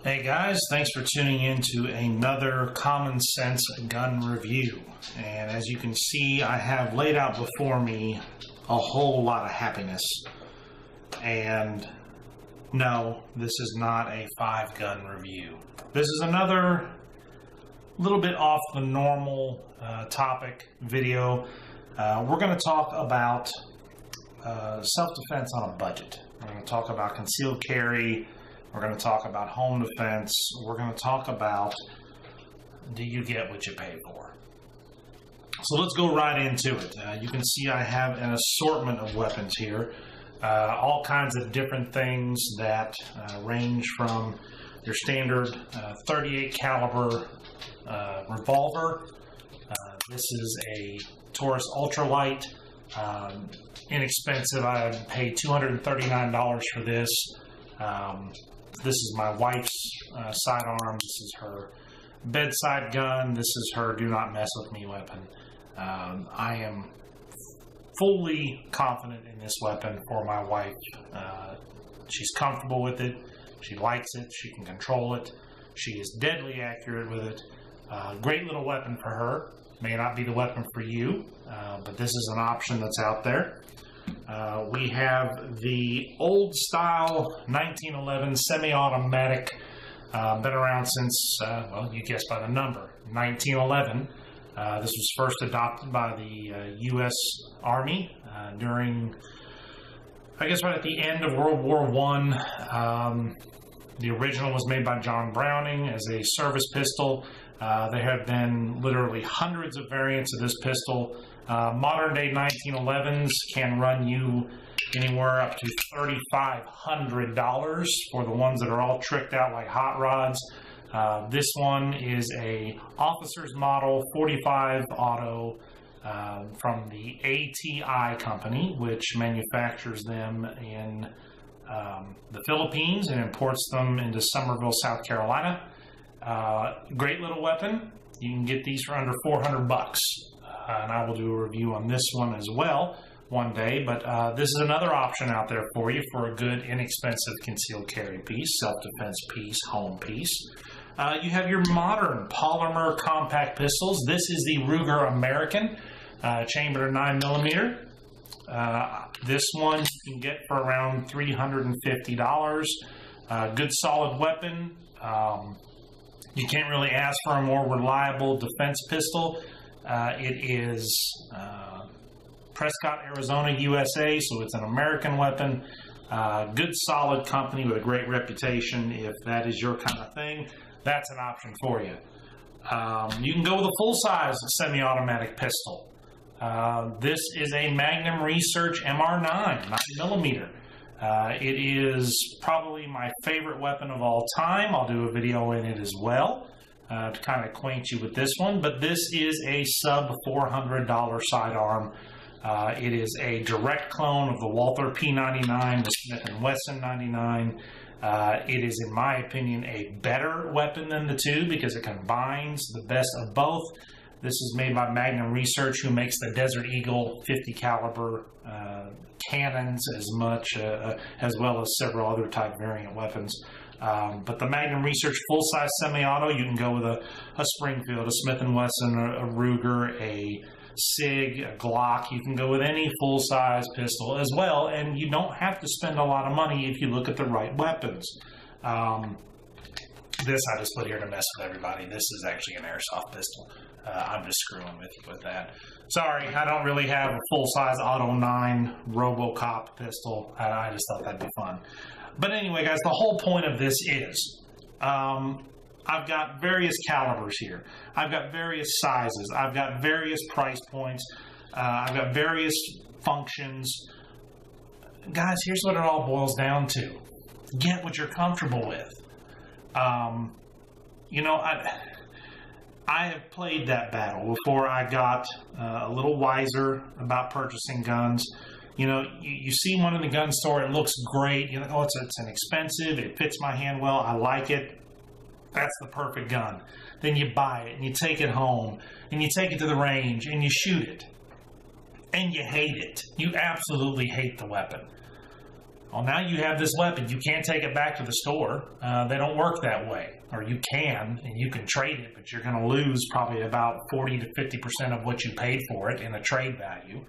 Hey guys, thanks for tuning in to another Common Sense gun review. And as you can see, I have laid out before me a whole lot of happiness. And no, this is not a 5-gun review. This is another little bit off the normal topic video. We're going to talk about self-defense on a budget. We're going to talk about concealed carry. We're going to talk about home defense. We're going to talk about, do you get what you pay for? So let's go right into it. You can see I have an assortment of weapons here. All kinds of different things that range from your standard 38 caliber revolver. This is a Taurus ultralight. Inexpensive. I paid $239 for this. This is my wife's sidearm. This is her bedside gun. This is her do not mess with me weapon. I am fully confident in this weapon for my wife. She's comfortable with it. She likes it. She can control it. She is deadly accurate with it. Great little weapon for her. May not be the weapon for you, but this is an option that's out there. We have the old style 1911 semi-automatic, been around since, well, you guessed by the number, 1911. This was first adopted by the U.S. Army during, I guess, right at the end of World War I. The original was made by John Browning as a service pistol. There have been literally hundreds of variants of this pistol. Modern day 1911s can run you anywhere up to $3,500 for the ones that are all tricked out like hot rods. This one is a officer's model 45 auto from the ATI company, which manufactures them in the Philippines and imports them into Summerville, South Carolina. Great little weapon. You can get these for under 400 bucks. And I will do a review on this one as well one day, but this is another option out there for you for a good, inexpensive concealed carry piece, self-defense piece, home piece. You have your modern polymer compact pistols. This is the Ruger American, chambered at 9mm. This one you can get for around $350. Good solid weapon. You can't really ask for a more reliable defense pistol. It is Prescott, Arizona, USA, so it's an American weapon. Good solid company with a great reputation. If that is your kind of thing, that's an option for you. You can go with a full-size semi-automatic pistol. This is a Magnum Research MR9, 9mm. It is probably my favorite weapon of all time. I'll do a video in it as well to kind of acquaint you with this one. But this is a sub $400 sidearm. It is a direct clone of the Walther P99, the Smith & Wesson 99. It is, in my opinion, a better weapon than the two because it combines the best of both. This is made by Magnum Research, who makes the Desert Eagle 50 caliber cannons as well as several other type variant weapons. But the Magnum Research full-size semi-auto, you can go with a Springfield, a Smith & Wesson, a Ruger, a SIG, a Glock. You can go with any full-size pistol as well, and you don't have to spend a lot of money if you look at the right weapons. This I just put here to mess with everybody. This is actually an airsoft pistol. I'm just screwing with you with that. Sorry, I don't really have a full-size Auto 9 RoboCop pistol. I just thought that'd be fun. But anyway, guys, the whole point of this is I've got various calibers here. I've got various sizes. I've got various price points. I've got various functions. Guys, here's what it all boils down to. Get what you're comfortable with. You know, I have played that battle before I got a little wiser about purchasing guns. You know, you see one in the gun store, it looks great. You're like, oh, it's inexpensive, it fits my hand well, I like it. That's the perfect gun. Then you buy it and you take it home and you take it to the range and you shoot it. And you hate it. You absolutely hate the weapon. Well, now you have this weapon. You can't take it back to the store. They don't work that way. Or you can, and you can trade it, but you're going to lose probably about 40 to 50% of what you paid for it in a trade value.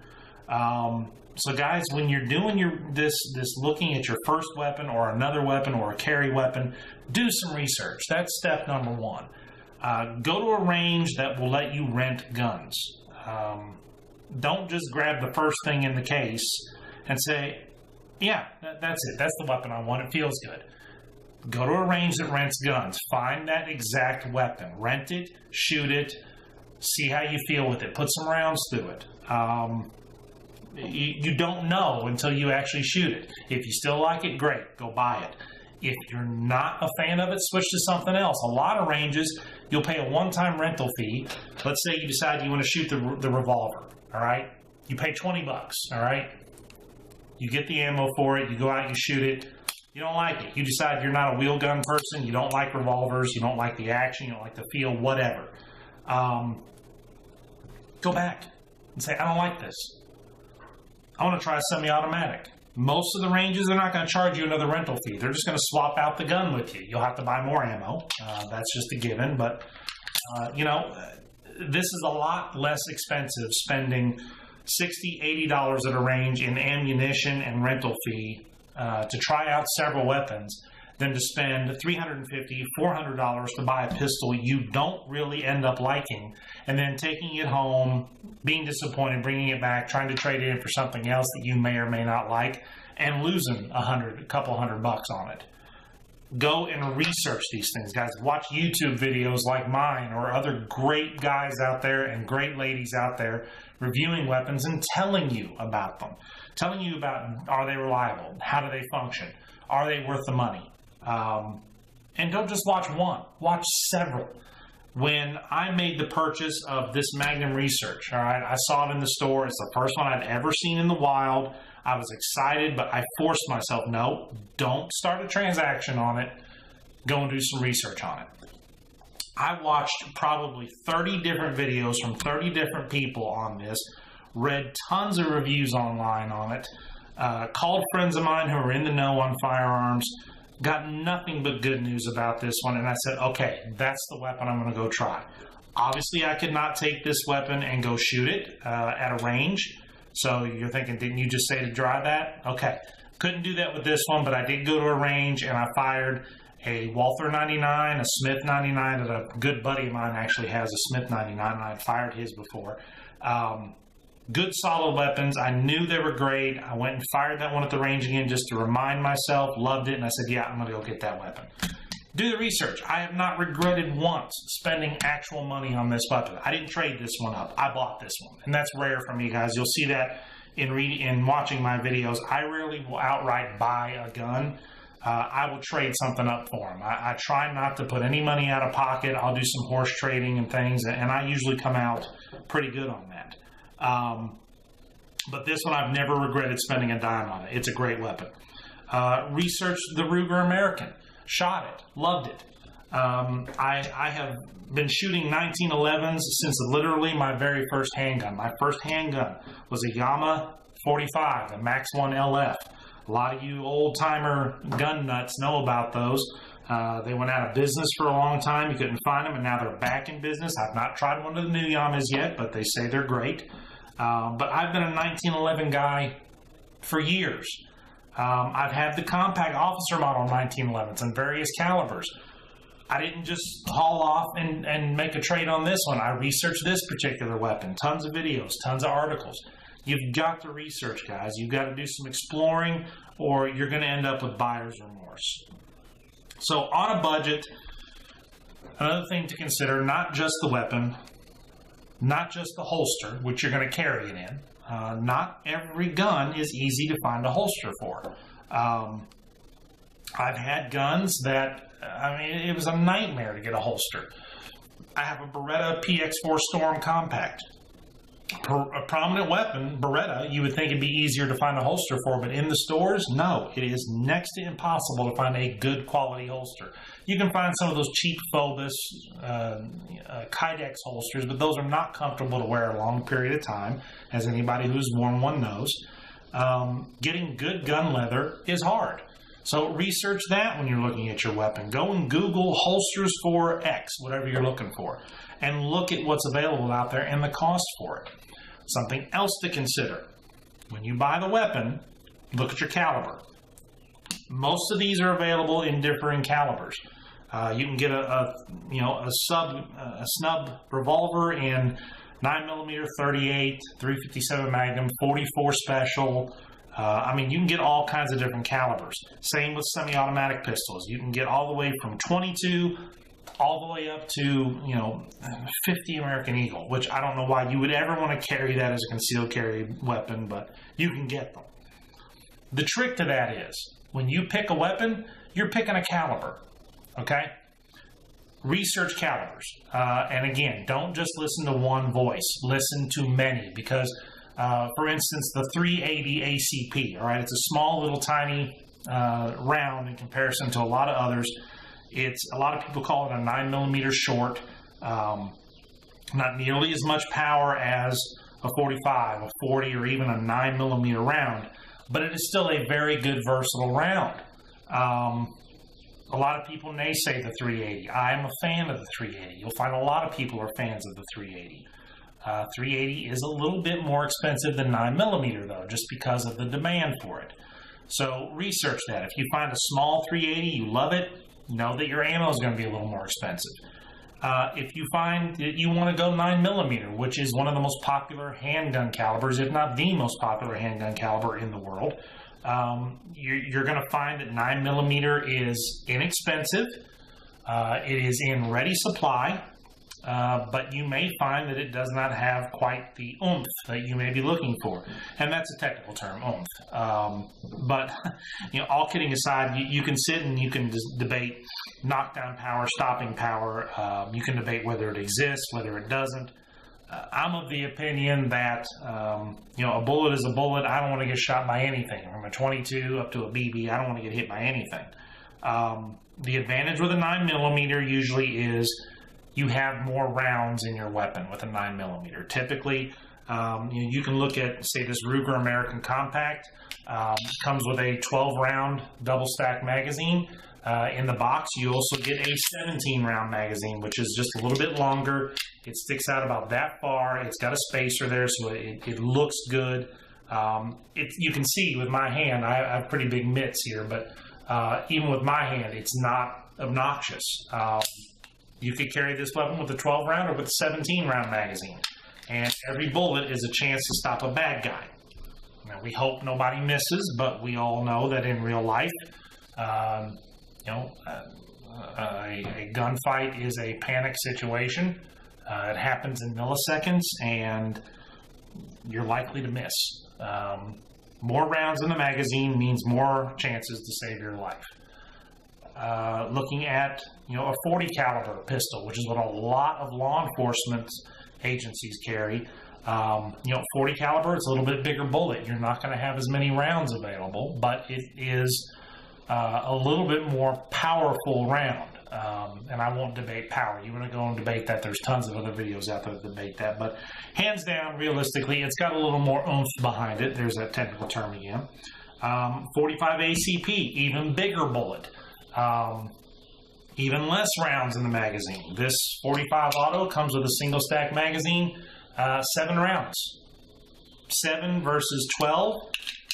So guys, when you're doing this looking at your first weapon or another weapon or a carry weapon, do some research. That's step number one. Go to a range that will let you rent guns. Don't just grab the first thing in the case and say, yeah, that's it. That's the weapon I want. It feels good. Go to a range that rents guns. Find that exact weapon. Rent it, shoot it, see how you feel with it. Put some rounds through it. You don't know until you actually shoot it. If you still like it, great, go buy it. If you're not a fan of it, switch to something else. A lot of ranges, you'll pay a one-time rental fee. Let's say you decide you want to shoot the revolver, all right? You pay $20, all right? You get the ammo for it, you go out, you shoot it. You don't like it. You decide you're not a wheel gun person, you don't like revolvers, you don't like the action, you don't like the feel, whatever. Go back and say, I don't like this. I want to try a semi-automatic. Most of the ranges, they're not going to charge you another rental fee. They're just going to swap out the gun with you. You'll have to buy more ammo. That's just a given. But, this is a lot less expensive, spending $60, $80 at a range in ammunition and rental fee to try out several weapons than to spend $350, $400 to buy a pistol you don't really end up liking, and then taking it home, being disappointed, bringing it back, trying to trade it in for something else that you may or may not like, and losing a couple $100 on it. Go and research these things, guys. Watch YouTube videos like mine or other great guys out there and great ladies out there reviewing weapons and telling you about them. Telling you about, are they reliable? How do they function? Are they worth the money? And don't just watch one, watch several. When I made the purchase of this Magnum Research, all right, I saw it in the store. It's the first one I'd ever seen in the wild. I was excited, but I forced myself, no, don't start a transaction on it. Go and do some research on it. I watched probably 30 different videos from 30 different people on this, read tons of reviews online on it, called friends of mine who are in the know on firearms, got nothing but good news about this one, and I said, okay, that's the weapon I'm going to go try. Obviously, I could not take this weapon and go shoot it at a range. So you're thinking, didn't you just say to try that? Okay, couldn't do that with this one, but I did go to a range and I fired a Walther 99, a Smith 99 that a good buddy of mine actually has a Smith 99, and I fired his before. Good solid weapons. I knew they were great. I went and fired that one at the range again just to remind myself, loved it, and I said, yeah, I'm going to go get that weapon. Do the research. I have not regretted once spending actual money on this weapon. I didn't trade this one up. I bought this one, and that's rare for me, guys. You'll see that in watching my videos. I rarely will outright buy a gun. I will trade something up for them. I try not to put any money out of pocket. I'll do some horse trading and things, and I usually come out pretty good on that. But this one, I've never regretted spending a dime on it. It's a great weapon. Researched the Ruger American. Shot it. Loved it. I have been shooting 1911s since literally my very first handgun. My first handgun was a Yamaha 45, a Max 1 LF. A lot of you old-timer gun nuts know about those. They went out of business for a long time. You couldn't find them, and now they're back in business. I've not tried one of the new Yamahas yet, but they say they're great. But I've been a 1911 guy for years. I've had the compact officer model 1911s in various calibers. I didn't just haul off and make a trade on this one. I researched this particular weapon. Tons of videos, tons of articles. You've got to research, guys. You've got to do some exploring, or you're going to end up with buyer's remorse. So on a budget, another thing to consider, not just the weapon, not just the holster, which you're going to carry it in. Not every gun is easy to find a holster for. I've had guns that, it was a nightmare to get a holster. I have a Beretta PX4 Storm Compact. A prominent weapon, Beretta, you would think it'd be easier to find a holster for, but in the stores, no. It is next to impossible to find a good quality holster. You can find some of those cheap Phobos, Kydex holsters, but those are not comfortable to wear a long period of time, as anybody who's worn one knows. Getting good gun leather is hard. So research that when you're looking at your weapon. Go and Google holsters for X, whatever you're looking for, and look at what's available out there and the cost for it. Something else to consider. When you buy the weapon, look at your caliber. Most of these are available in differing calibers. You can get a snub revolver in 9mm, 38, 357 Magnum, 44 Special. I mean, you can get all kinds of different calibers. Same with semi-automatic pistols. You can get all the way from 22 all the way up to 50 American Eagle, which I don't know why you would ever want to carry that as a concealed carry weapon, but you can get them. The trick to that is when you pick a weapon, you're picking a caliber. Okay? Research calibers. And again, don't just listen to one voice. Listen to many because, for instance, the 380 ACP, all right, it's a small little tiny round in comparison to a lot of others. A lot of people call it a 9mm short. Not nearly as much power as a 45, a 40, or even a 9mm round, but it is still a very good versatile round. A lot of people naysay the 380. I am a fan of the 380. You'll find a lot of people are fans of the 380. 380 is a little bit more expensive than 9mm though, just because of the demand for it. So research that. If you find a small 380, you love it, know that your ammo is going to be a little more expensive. If you find that you want to go 9mm, which is one of the most popular handgun calibers, if not the most popular handgun caliber in the world, you're going to find that 9mm is inexpensive. It is in ready supply, but you may find that it does not have quite the oomph that you may be looking for. And that's a technical term, oomph. But all kidding aside, you can sit and you can just debate knockdown power, stopping power. You can debate whether it exists, whether it doesn't. I'm of the opinion that, a bullet is a bullet. I don't want to get shot by anything. From a 22 up to a BB, I don't want to get hit by anything. The advantage with a 9mm usually is you have more rounds in your weapon with a 9mm. Typically, you can look at, say, this Ruger American Compact. Comes with a 12-round double-stack magazine. In the box, you also get a 17-round magazine, which is just a little bit longer. It sticks out about that far. It's got a spacer there, so it looks good. You can see with my hand, I have pretty big mitts here, but even with my hand, it's not obnoxious. You could carry this weapon with a 12-round or with a 17-round magazine, and every bullet is a chance to stop a bad guy. Now, we hope nobody misses, but we all know that in real life, a gunfight is a panic situation. It happens in milliseconds, and you're likely to miss. More rounds in the magazine means more chances to save your life. Looking at a 40 caliber pistol, which is what a lot of law enforcement agencies carry. 40 caliber, it's a little bit bigger bullet. You're not going to have as many rounds available, but it is a little bit more powerful round. And I won't debate power. You want to go and debate that. There's tons of other videos out there that debate that. But hands down, realistically, it's got a little more oomph behind it. There's that technical term again. 45 ACP, even bigger bullet. Even less rounds in the magazine. This 45 auto comes with a single stack magazine, 7 rounds. 7 versus 12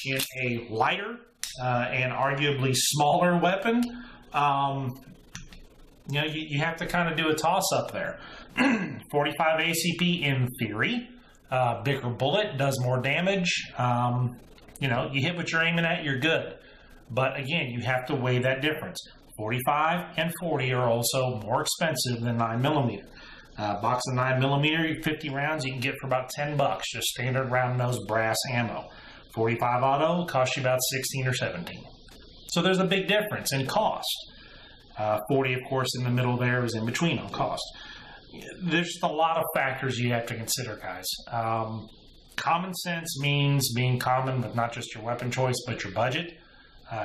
in a lighter and arguably smaller weapon. You have to kind of do a toss-up there. 45 ACP in theory, bigger bullet, does more damage. You hit what you're aiming at, you're good. But again, you have to weigh that difference. 45 and 40 are also more expensive than 9mm. Box of 9mm, 50 rounds, you can get for about $10, just standard round nose brass ammo. 45 auto costs you about 16 or 17. So there's a big difference in cost. 40, of course, in the middle there is in between on cost. There's just a lot of factors you have to consider, guys. Common sense means being common with not just your weapon choice, but your budget.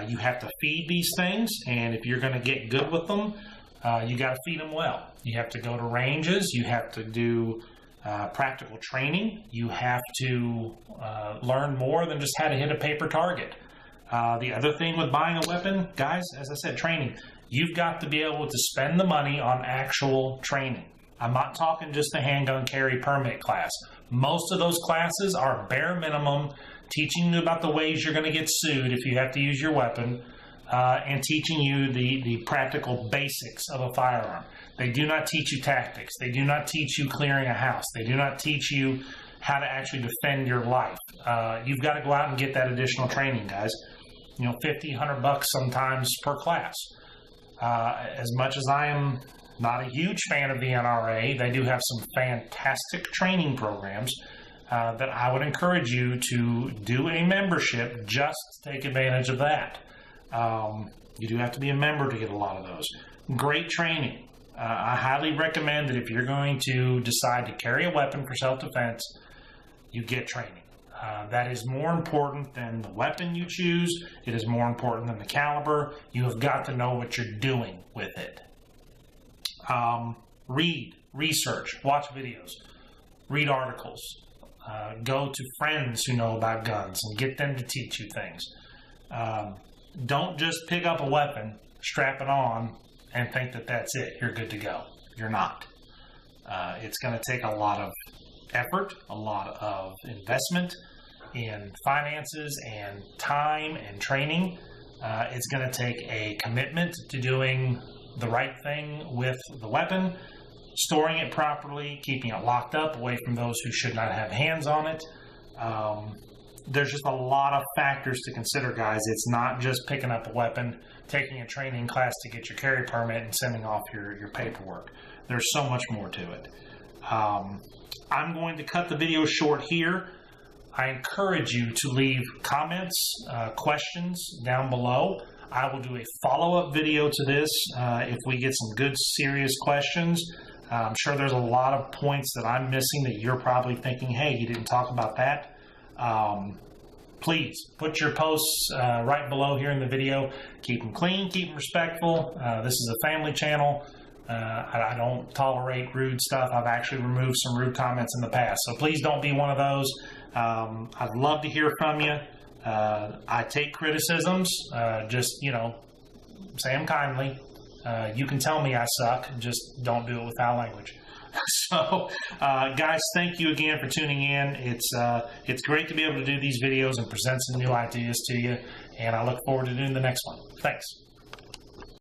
You have to feed these things, and if you're going to get good with them, you got to feed them well. You have to go to ranges. You have to do, practical training. You have to learn more than just how to hit a paper target. The other thing with buying a weapon, guys, as I said, training. You've got to be able to spend the money on actual training. I'm not talking just the handgun carry permit class. Most of those classes are bare minimum, teaching you about the ways you're going to get sued if you have to use your weapon, and teaching you the practical basics of a firearm. They do not teach you tactics. They do not teach you clearing a house. They do not teach you how to actually defend your life. You've got to go out and get that additional training, guys. You know, $50, $100 sometimes per class. As much as I am not a huge fan of the NRA, they do have some fantastic training programs that I would encourage you to do a membership just to take advantage of that. You do have to be a member to get a lot of those. Great training. I highly recommend that if you're going to decide to carry a weapon for self-defense, you get training. That is more important than the weapon you choose. It is more important than the caliber. You have got to know what you're doing with it. Read, research, watch videos, read articles, go to friends who know about guns and get them to teach you things. Don't just pick up a weapon, strap it on, and think that that's it. You're good to go. You're not. It's going to take a lot of effort, a lot of investment in finances and time and training. It's going to take a commitment to doing the right thing with the weapon, storing it properly, keeping it locked up away from those who should not have hands on it. There's just a lot of factors to consider, guys. It's not just picking up a weapon, taking a training class to get your carry permit, and sending off your paperwork. There's so much more to it. I'm going to cut the video short here. I encourage you to leave comments, questions down below. I will do a follow-up video to this if we get some good, serious questions. I'm sure there's a lot of points that I'm missing that you're probably thinking, hey, you didn't talk about that. Please put your posts right below here in the video. Keep them clean, keep them respectful. This is a family channel. I don't tolerate rude stuff. I've actually removed some rude comments in the past, so please don't be one of those. I'd love to hear from you. I take criticisms. Just, you know, say them kindly. You can tell me I suck. Just don't do it with foul language. So, guys, thank you again for tuning in. It's great to be able to do these videos and present some new ideas to you, and I look forward to doing the next one. Thanks.